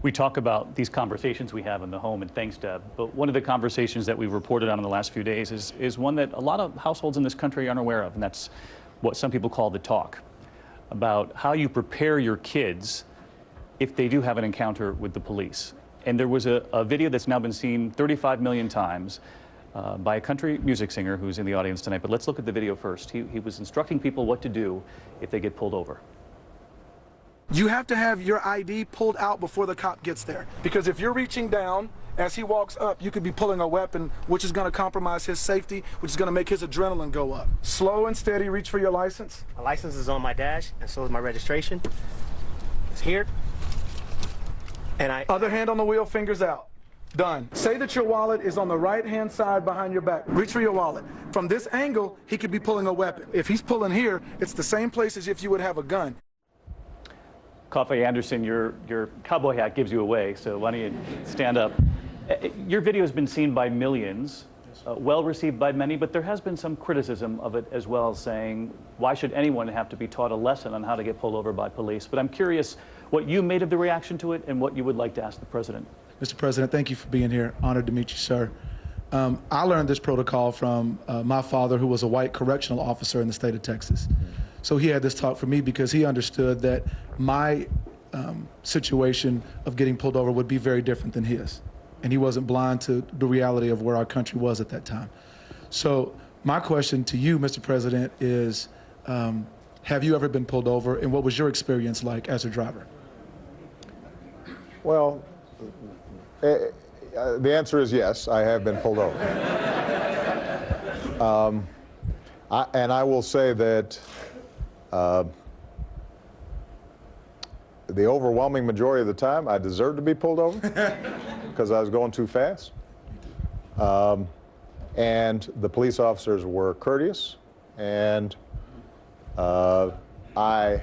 We talk about these conversations we have in the home, and thanks, Deb. But one of the conversations that we've reported on in the last few days is one that a lot of households in this country aren't aware of, and that's what some people call the talk, about how you prepare your kids if they do have an encounter with the police. And there was a video that's now been seen 35 million times by a country music singer who's in the audience tonight. But let's look at the video first. He was instructing people what to do if they get pulled over. You have to have your ID pulled out before the cop gets there. Because if you're reaching down, as he walks up, you could be pulling a weapon, which is going to compromise his safety, which is going to make his adrenaline go up. Slow and steady, reach for your license. My license is on my dash, and so is my registration. It's here. And Other hand on the wheel, fingers out. Done. Say that your wallet is on the right-hand side behind your back. Reach for your wallet. From this angle, he could be pulling a weapon. If he's pulling here, it's the same place as if you would have a gun. Coffey Anderson, your cowboy hat gives you away, so why don't you stand up? Your video has been seen by millions, well received by many, but there has been some criticism of it as well, saying, why should anyone have to be taught a lesson on how to get pulled over by police? But I'm curious what you made of the reaction to it and what you would like to ask the president. Mr. President, thank you for being here. Honored to meet you, sir. I learned this protocol from my father, who was a white correctional officer in the state of Texas. So he had this talk for me because he understood that my situation of getting pulled over would be very different than his. And he wasn't blind to the reality of where our country was at that time. So my question to you, Mr. President, is have you ever been pulled over, and what was your experience like as a driver? Well, the answer is yes, I have been pulled over. And I will say that the overwhelming majority of the time, I deserved to be pulled over because I was going too fast. And the police officers were courteous, and I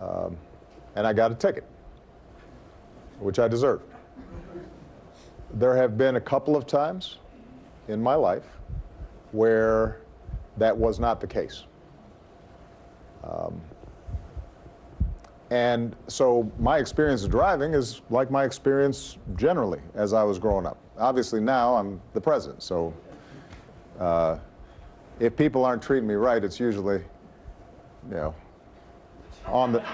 got a ticket, which I deserved. There have been a couple of times in my life where that was not the case. And so my experience of driving is like my experience generally as I was growing up. Obviously now I'm the president, so if people aren't treating me right, it's usually, you know, on the,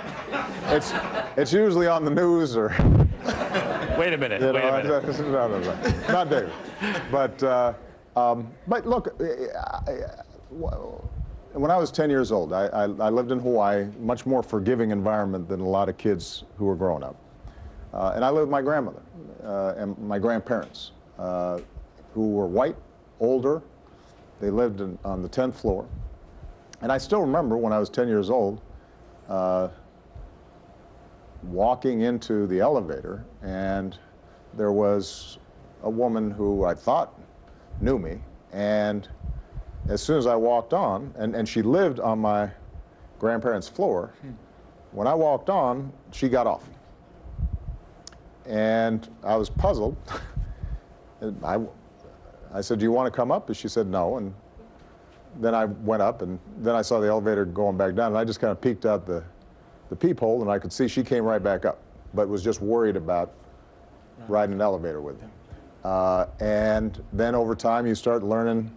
it's usually on the news or. Wait a minute, You know, wait a minute. No, not David. But look, when I was 10 years old, I lived in Hawaii, much more forgiving environment than a lot of kids who were growing up. And I lived with my grandmother and my grandparents, who were white, older. They lived on the 10th floor. And I still remember when I was 10 years old, walking into the elevator, and there was a woman who I thought knew me, and as soon as I walked on, and she lived on my grandparents' floor, when I walked on, she got off. And I was puzzled. And I said, do you want to come up? And she said no, and then I went up, and then I saw the elevator going back down, and I just kind of peeked out the peephole, and I could see she came right back up, but was just worried about riding an elevator with me. And then over time, you start learning,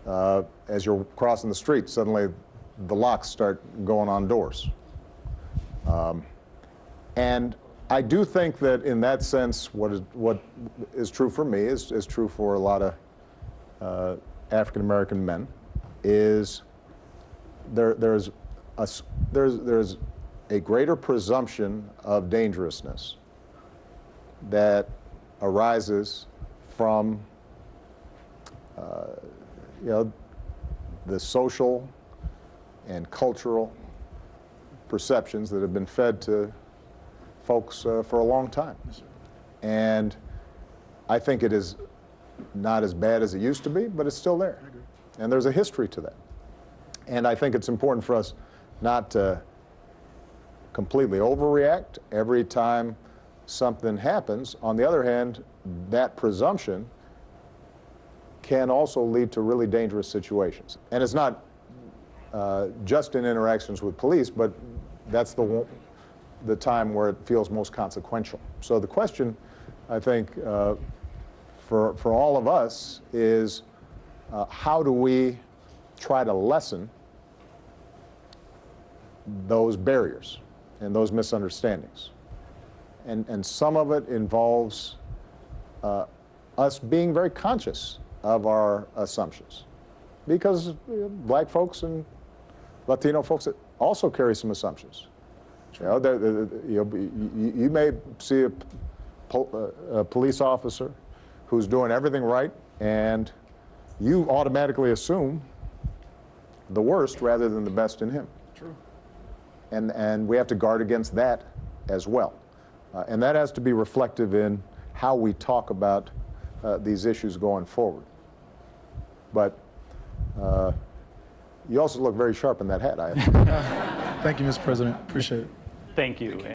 as you're crossing the street, suddenly the locks start going on doors. And I do think that in that sense, what is true for me is true for a lot of African-American men, is there's a greater presumption of dangerousness that arises from you know, the social and cultural perceptions that have been fed to folks for a long time. And I think it is not as bad as it used to be, but it's still there. And there's a history to that. And I think it's important for us not to completely overreact every time something happens. On the other hand, that presumption can also lead to really dangerous situations. And it's not just in interactions with police, but that's the time where it feels most consequential. So the question, I think, for all of us is how do we try to lessen those barriers and those misunderstandings? And some of it involves us being very conscious of our assumptions, because black folks and Latino folks also carry some assumptions. You know, you may see a police officer who's doing everything right, and you automatically assume the worst rather than the best in him. True. And we have to guard against that as well. And that has to be reflective in how we talk about these issues going forward. But you also look very sharp in that hat. Thank you, Mr. President. Appreciate it. Thank you.